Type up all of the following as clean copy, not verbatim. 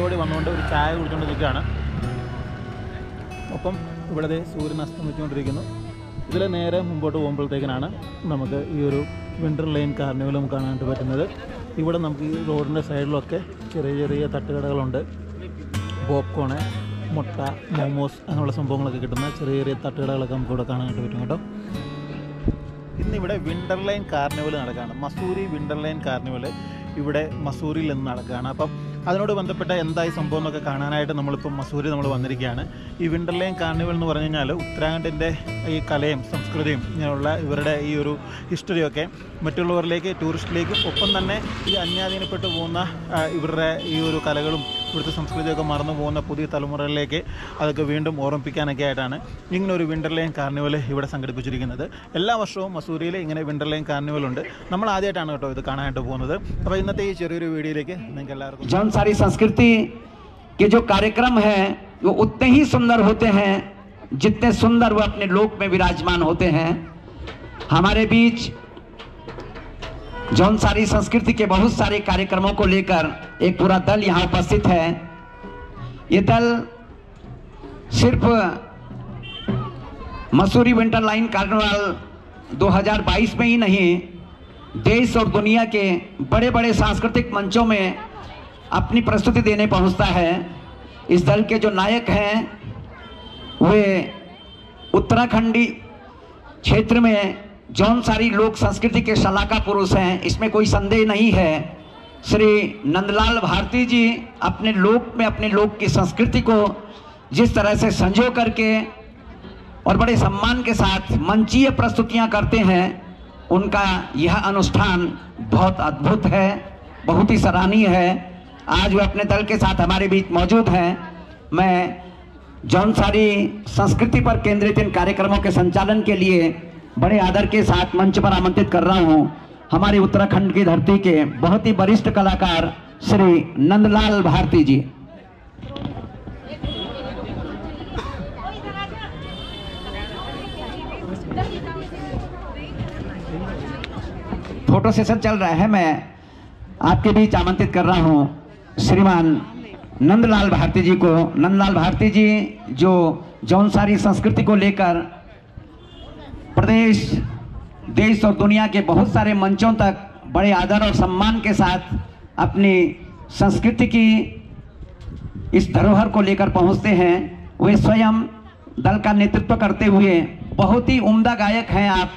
കൂടി വന്നുകൊണ്ട് ഒരു ചായ കുടിച്ചുകൊണ്ട് നിൽക്കുകയാണ്. ഒപ്പം ഇവിടെ സൂര്യൻ അസ്തമിച്ചുകൊണ്ടിരിക്കുന്നു. ഇതിൽ നേരെ മുമ്പോട്ട് പോകുമ്പോഴത്തേക്കിനാണ് നമുക്ക് ഈ ഒരു വിൻ്റർ ലൈൻ കാർണിവലും കാണാനായിട്ട് പറ്റുന്നത്. ഇവിടെ നമുക്ക് ഈ റോഡിൻ്റെ സൈഡിലൊക്കെ ചെറിയ ചെറിയ തട്ടുകടകളുണ്ട്. പോപ്കോണ്, മുട്ട, മോമോസ് അങ്ങനെയുള്ള സംഭവങ്ങളൊക്കെ കിട്ടുന്ന ചെറിയ ചെറിയ തട്ടുകടകളൊക്കെ നമുക്ക് ഇവിടെ കാണാനായിട്ട് പറ്റും കേട്ടോ. ഇന്നിവിടെ വിൻ്റർ ലൈൻ കാർണിവൽ നടക്കുകയാണ്. മസൂറി വിൻ്റർ ലൈൻ കാർണിവൽ ഇവിടെ മസൂറിയിൽ നിന്ന് നടക്കുകയാണ്. അപ്പം അതിനോട് ബന്ധപ്പെട്ട എന്തായി സംഭവം എന്നൊക്കെ കാണാനായിട്ട് നമ്മളിപ്പം മസൂരി നമ്മൾ വന്നിരിക്കുകയാണ്. ഈ വിൻ്റർ ലൈൻ കാർണിവൽ എന്ന് പറഞ്ഞു കഴിഞ്ഞാൽ ഉത്തരാഖണ്ഡിൻ്റെ ഈ കലയും സംസ്കൃതിയും ഇങ്ങനെയുള്ള ഇവരുടെ ഈ ഒരു ഹിസ്റ്ററിയൊക്കെ മറ്റുള്ളവരിലേക്ക്, ടൂറിസ്റ്റിലേക്കും ഒപ്പം തന്നെ ഈ അന്യാധീനപ്പെട്ടു പോകുന്ന ഇവരുടെ ഈ ഒരു കലകളും ഇവിടുത്തെ സംസ്കൃതിയൊക്കെ മറന്നു പോകുന്ന പുതിയ തലമുറകളിലേക്ക് അതൊക്കെ വീണ്ടും ഓർമ്മിപ്പിക്കാനൊക്കെ ആയിട്ടാണ് ഇങ്ങനെ ഒരു വിൻ്റർ ലൈൻ കാർണിവൽ ഇവിടെ സംഘടിപ്പിച്ചിരിക്കുന്നത്. എല്ലാ വർഷവും മസൂരിയിൽ ഇങ്ങനെ വിൻ്റർ ലൈൻ കാർണിവൽ ഉണ്ട്. നമ്മൾ ആദ്യമായിട്ടാണ് കേട്ടോ ഇത് കാണാനായിട്ട് പോകുന്നത്. അപ്പോൾ ഇന്നത്തെ ഈ ചെറിയൊരു വീഡിയോയിലേക്ക് നിങ്ങൾക്ക് എല്ലാവർക്കും जौनसारी संस्कृति के जो कार्यक्रम है वो उतने ही सुंदर होते हैं जितने सुंदर वो अपने लोक में विराजमान होते हैं। हमारे बीच जौनसारी संस्कृति के बहुत सारे कार्यक्रमों को लेकर एक पूरा दल यहाँ उपस्थित है। ये दल सिर्फ मसूरी विंटर लाइन कार्निवल 2022 में ही नहीं, देश और दुनिया के बड़े बड़े सांस्कृतिक मंचों में अपनी प्रस्तुति देने पहुंचता है। इस दल के जो नायक हैं वे उत्तराखंडी क्षेत्र में जौनसारी लोक संस्कृति के शलाका पुरुष हैं, इसमें कोई संदेह नहीं है। श्री नंदलाल भारती जी अपने लोक की संस्कृति को जिस तरह से संजो करके और बड़े सम्मान के साथ मंचीय प्रस्तुतियां करते हैं, उनका यह अनुष्ठान बहुत अद्भुत है, बहुत ही सराहनीय है। आज वे अपने दल के साथ हमारे बीच मौजूद हैं। मैं जौनसारी संस्कृति पर केंद्रित इन कार्यक्रमों के संचालन के लिए बड़े आदर के साथ मंच पर आमंत्रित कर रहा हूं हमारे उत्तराखंड की धरती के बहुत ही वरिष्ठ कलाकार श्री नंदलाल भारती जी। फोटो सेशन चल रहा है। मैं आपके बीच आमंत्रित कर रहा हूं श्रीमान नंदलाल भारती जी को। नंदलाल भारती जी जो जौनसारी संस्कृति को लेकर प्रदेश, देश और दुनिया के बहुत सारे मंचों तक बड़े आदर और सम्मान के साथ अपनी संस्कृति की इस धरोहर को लेकर पहुंचते हैं। वे स्वयं दल का नेतृत्व करते हुए बहुत ही उम्दा गायक हैं आप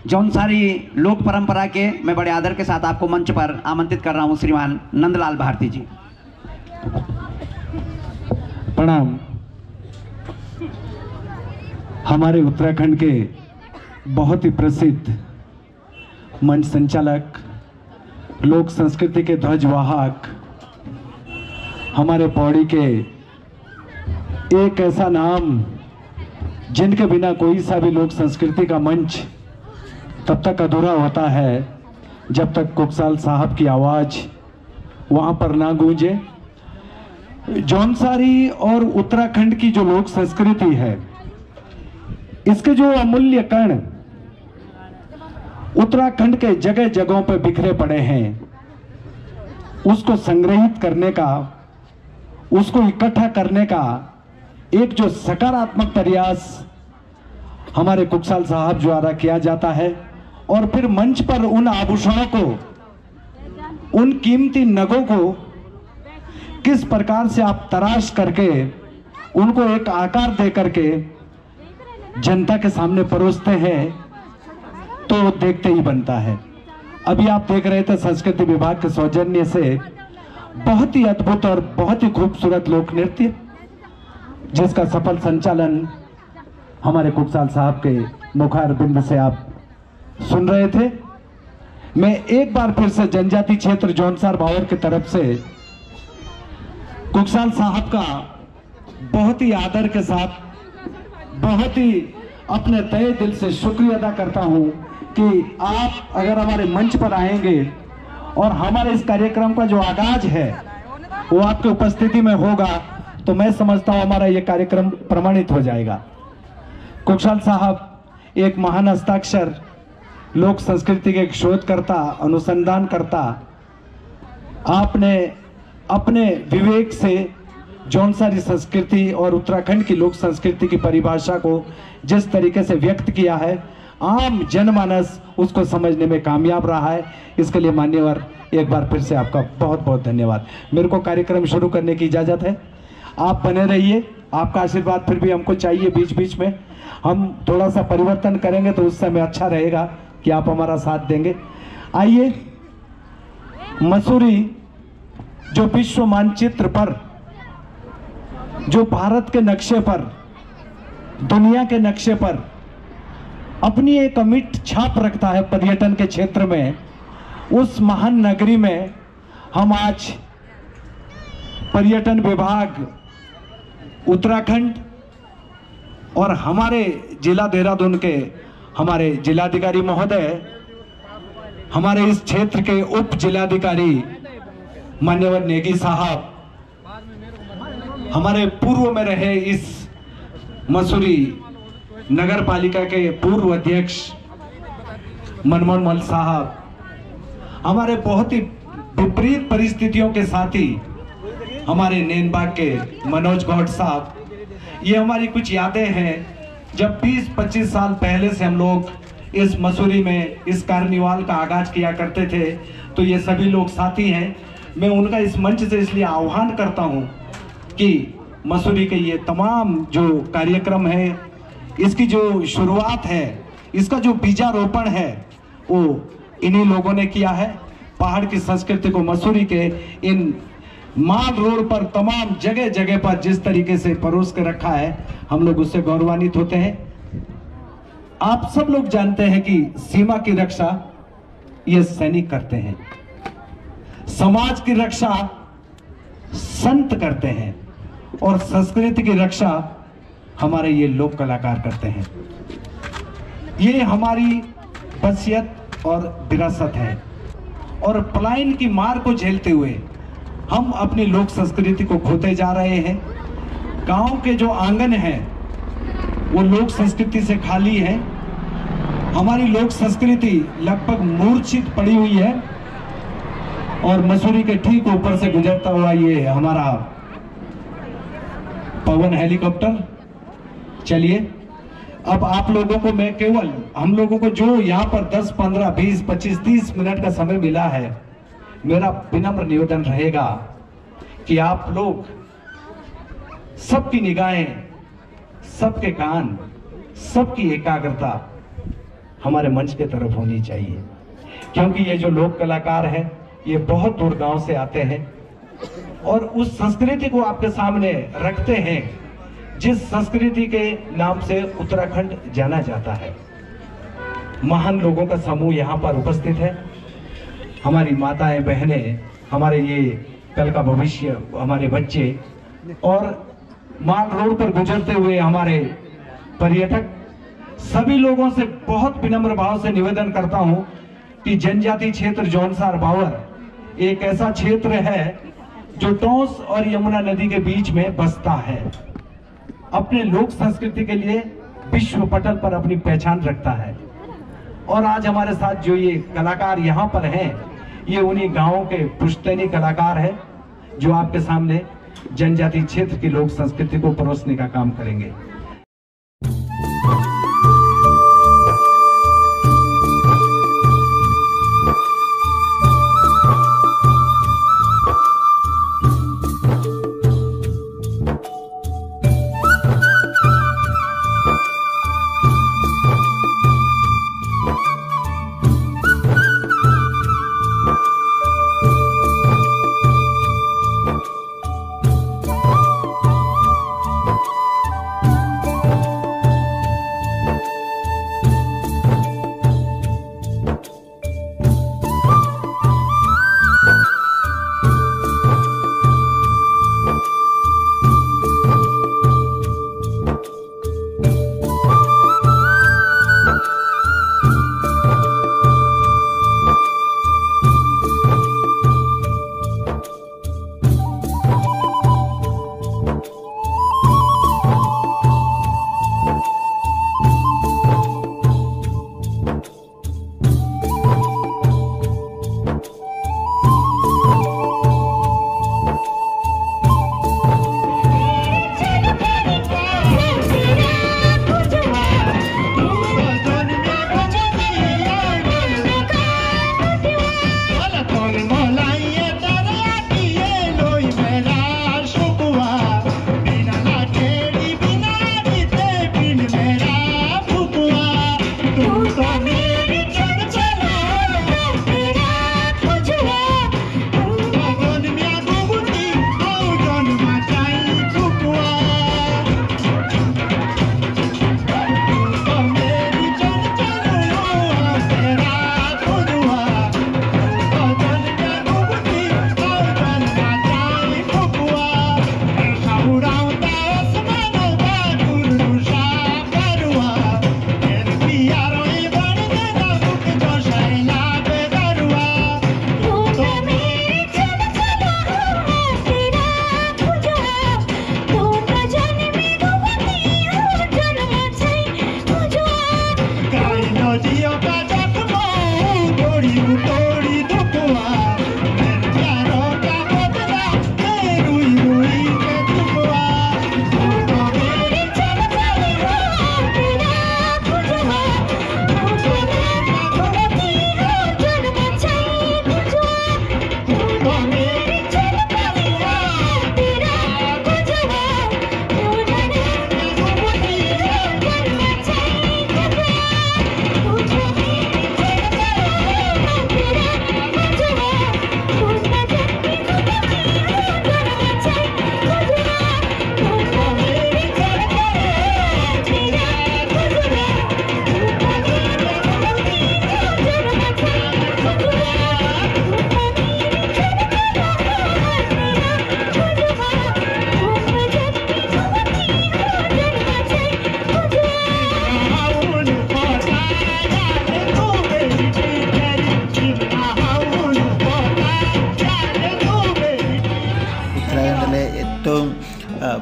जौनसारी लोक परंपरा के। मैं बड़े आदर के साथ आपको मंच पर आमंत्रित कर रहा हूं श्रीमान नंदलाल भारती जी। प्रणाम। हमारे उत्तराखंड के बहुत ही प्रसिद्ध मंच संचालक, लोक संस्कृति के ध्वजवाहक, हमारे पौड़ी के एक ऐसा नाम जिनके बिना कोई सा भी लोक संस्कृति का मंच तब तक अधूरा होता है जब तक कुकसाल साहब की आवाज़ वहाँ पर ना गूंजे। जौनसारी और उत्तराखंड की जो लोक संस्कृति है, इसके जो अमूल्य कण उत्तराखंड के जगह जगहों पर बिखरे पड़े हैं, उसको संग्रहित करने का, उसको इकट्ठा करने का एक जो सकारात्मक प्रयास हमारे कुकसाल साहब द्वारा किया जाता है, और फिर मंच पर उन आभूषणों को, उन कीमती नगों को किस प्रकार से आप तराश करके उनको एक आकार दे करके जनता के सामने परोसते हैं, तो देखते ही बनता है। अभी आप देख रहे थे संस्कृति विभाग के सौजन्य से बहुत ही अद्भुत और बहुत ही खूबसूरत लोक नृत्य, जिसका सफल संचालन हमारे कुकसाल साहब के मुखारबिंद से आप सुन रहे थे। मैं एक बार फिर से जनजाति क्षेत्र जौनसार भावर की तरफ से कुकसाल साहब का बहुत ही आदर के साथ, बहुत ही अपने तहे दिल से शुक्रिया अदा करता हूं कि आप अगर हमारे मंच पर आएंगे और हमारे इस कार्यक्रम का जो आगाज है वो आपकी उपस्थिति में होगा, तो मैं समझता हूं हमारा ये कार्यक्रम प्रमाणित हो जाएगा। कुकसाल साहब एक महान हस्ताक्षर, लोक संस्कृति के एक शोधकर्ता, अनुसंधानकर्ता, आपने अपने विवेक से जौनसारी संस्कृति और उत्तराखंड की लोक संस्कृति की परिभाषा को जिस तरीके से व्यक्त किया है, आम जनमानस उसको समझने में कामयाब रहा है। इसके लिए मान्यवर एक बार फिर से आपका बहुत बहुत धन्यवाद। मेरे को कार्यक्रम शुरू करने की इजाज़त है, आप बने रहिए, आपका आशीर्वाद फिर भी हमको चाहिए। बीच बीच में हम थोड़ा सा परिवर्तन करेंगे तो उस समय अच्छा रहेगा कि आप हमारा साथ देंगे। आइए, मसूरी जो विश्व मानचित्र पर, जो भारत के नक्शे पर, दुनिया के नक्शे पर अपनी एक अमिट छाप रखता है पर्यटन के क्षेत्र में, उस महान नगरी में हम आज पर्यटन विभाग उत्तराखंड और हमारे जिला देहरादून के हमारे जिलाधिकारी महोदय, हमारे इस क्षेत्र के उप जिलाधिकारी मान्यवर नेगी साहब, हमारे पूर्व में रहे इस मसूरी नगर पालिका के पूर्व अध्यक्ष मनमोहन मल साहब, हमारे बहुत ही विपरीत परिस्थितियों के साथी हमारे नैनबाग के मनोज गौड़ साहब, ये हमारी कुछ यादें हैं जब 20-25 साल पहले से हम लोग इस मसूरी में इस कार्निवाल का आगाज किया करते थे। तो ये सभी लोग साथी हैं। मैं उनका इस मंच से इसलिए आह्वान करता हूं कि मसूरी के ये तमाम जो कार्यक्रम है, इसकी जो शुरुआत है, इसका जो बीजारोपण है, वो इन्हीं लोगों ने किया है। पहाड़ की संस्कृति को मसूरी के इन माल रोड पर तमाम जगह जगह पर जिस तरीके से परोस के रखा है, हम लोग उससे गौरवान्वित होते हैं। आप सब लोग जानते हैं कि सीमा की रक्षा ये सैनिक करते हैं, समाज की रक्षा संत करते हैं और संस्कृति की रक्षा हमारे ये लोक कलाकार करते हैं। ये हमारी बसियत और विरासत है और पलायन की मार को झेलते हुए हम अपनी लोक संस्कृति को खोते जा रहे हैं। गांव के जो आंगन हैं वो लोक संस्कृति से खाली है। हमारी लोक संस्कृति लगभग मूर्छित पड़ी हुई है और मसूरी के ठीक ऊपर से गुजरता हुआ ये हमारा पवन हेलीकॉप्टर। चलिए, अब आप लोगों को मैं केवल, हम लोगों को जो यहाँ पर 10, 15, 20, 25, 30 मिनट का समय मिला है, मेरा विनम्र निवेदन रहेगा कि आप लोग सबकी निगाहें, सबके कान, सबकी एकाग्रता हमारे मंच के तरफ होनी चाहिए, क्योंकि ये जो लोक कलाकार हैं ये बहुत दूर गांव से आते हैं और उस संस्कृति को आपके सामने रखते हैं जिस संस्कृति के नाम से उत्तराखंड जाना जाता है। महान लोगों का समूह यहाँ पर उपस्थित है। हमारी माताएं, बहनें, हमारे ये कल का भविष्य, हमारे बच्चे और माल रोड पर गुजरते हुए हमारे पर्यटक, सभी लोगों से बहुत विनम्र भाव से निवेदन करता हूं कि जनजाति क्षेत्र जौनसार बावर एक ऐसा क्षेत्र है जो टोंस और यमुना नदी के बीच में बसता है। अपने लोक संस्कृति के लिए विश्व पटल पर अपनी पहचान रखता है और आज हमारे साथ जो ये कलाकार यहाँ पर हैं, ये उन्हीं गांवों के पुश्तैनी कलाकार हैं जो आपके सामने जनजाति क्षेत्र की लोक संस्कृति को परोसने का काम करेंगे।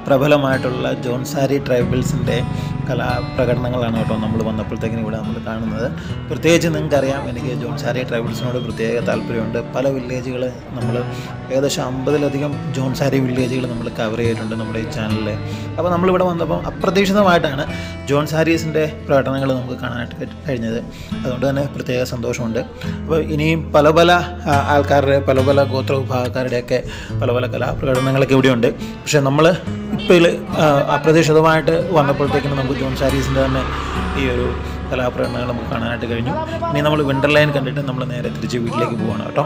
പ്രബലമായിട്ടുള്ള ജോൺസാരി ട്രൈബൽസിൻ്റെ കലാപ്രകടനങ്ങളാണ് കേട്ടോ നമ്മൾ വന്നപ്പോഴത്തേക്കിനും ഇവിടെ നമ്മൾ കാണുന്നത്. പ്രത്യേകിച്ച് നിങ്ങൾക്കറിയാം, എനിക്ക് ജോൺസാരി ട്രൈബൽസിനോട് പ്രത്യേക താല്പര്യമുണ്ട്. പല വില്ലേജുകൾ നമ്മൾ ഏകദേശം 50-ലധികം ജോൺസാരി വില്ലേജുകൾ നമ്മൾ കവർ ചെയ്തിട്ടുണ്ട് നമ്മുടെ ഈ ചാനലിൽ. അപ്പോൾ നമ്മളിവിടെ വന്നപ്പോൾ അപ്രതീക്ഷിതമായിട്ടാണ് ജോൺസാരീസിൻ്റെ പ്രകടനങ്ങൾ നമുക്ക് കാണാനായിട്ട് കഴിഞ്ഞത്. അതുകൊണ്ട് തന്നെ പ്രത്യേക സന്തോഷമുണ്ട്. അപ്പോൾ ഇനിയും പല പല ആൾക്കാരുടെ, പല പല ഗോത്ര വിഭാഗക്കാരുടെയൊക്കെ പല പല കലാപ്രകടനങ്ങളൊക്കെ ഇവിടെയുണ്ട്. പക്ഷേ നമ്മൾ ഇപ്പോൾ അപ്രതീക്ഷിതമായിട്ട് വന്നപ്പോഴത്തേക്കിനും നമുക്ക് ജോൺസാരീസിൻ്റെ തന്നെ ഈ ഒരു കലാപ്രകടനങ്ങൾ നമുക്ക് കാണാനായിട്ട് കഴിഞ്ഞു. ഇനി നമ്മൾ വിണ്ടർലൈൻ കണ്ടിട്ട് നമ്മൾ നേരെ തിരിച്ച് വീട്ടിലേക്ക് പോവുകയാണ് കേട്ടോ.